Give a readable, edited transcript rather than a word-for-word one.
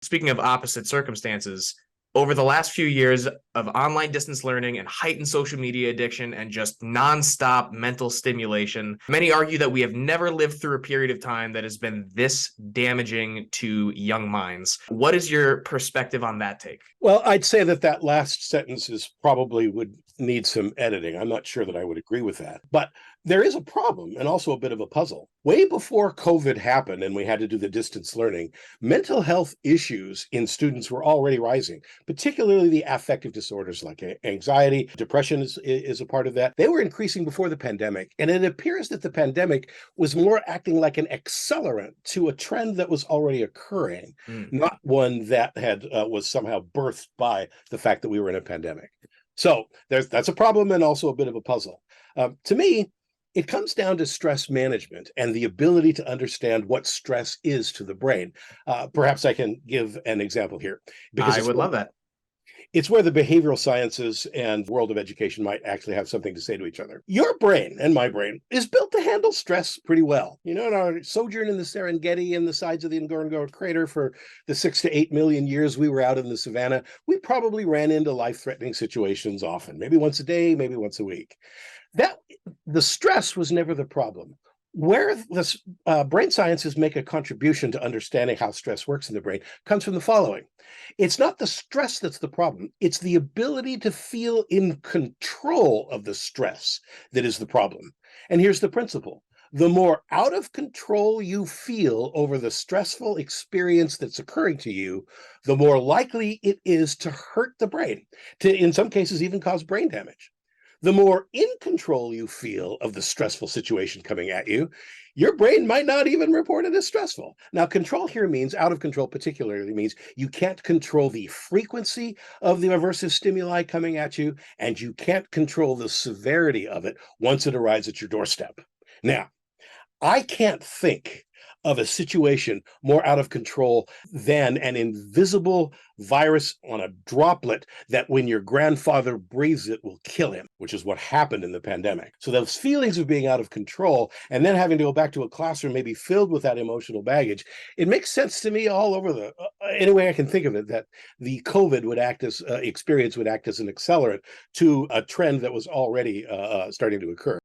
Speaking of opposite circumstances, over the last few years of online distance learning and heightened social media addiction and just nonstop mental stimulation, many argue that we have never lived through a period of time that has been this damaging to young minds. What is your perspective on that take? Well, I'd say that last sentence is probably would need some editing. I'm not sure that I would agree with that. But there is a problem and also a bit of a puzzle. Way before COVID happened and we had to do the distance learning, mental health issues in students were already rising, particularly the affective disorders like anxiety. Depression is a part of that. They were increasing before the pandemic. And it appears that the pandemic was more acting like an accelerant to a trend that was already occurring, not one that had was somehow birthed by the fact that we were in a pandemic. So that's a problem and also a bit of a puzzle. To me, it comes down to stress management and the ability to understand what stress is to the brain. Perhaps I can give an example here, because I would love that. it's where the behavioral sciences and world of education might actually have something to say to each other. Your brain and my brain is built to handle stress pretty well. You know, in our sojourn in the Serengeti and the sides of the Ngorongoro crater for the 6 to 8 million years we were out in the savannah, we probably ran into life-threatening situations often, maybe once a day, maybe once a week. The stress was never the problem. Where the brain sciences make a contribution to understanding how stress works in the brain comes from the following. It's not the stress that's the problem. It's the ability to feel in control of the stress that is the problem. And here's the principle. The more out of control you feel over the stressful experience that's occurring to you, the more likely it is to hurt the brain, to, in some cases, even cause brain damage. The more in control you feel of the stressful situation coming at you, your brain might not even report it as stressful. Now, control here means, out of control particularly means you can't control the frequency of the aversive stimuli coming at you, and you can't control the severity of it once it arrives at your doorstep. Now, I can't think of a situation more out of control than an invisible virus on a droplet that when your grandfather breathes it will kill him, which is what happened in the pandemic. So those feelings of being out of control and then having to go back to a classroom maybe filled with that emotional baggage, it makes sense to me all over the any way I can think of it, that the COVID would act as experience would act as an accelerant to a trend that was already starting to occur.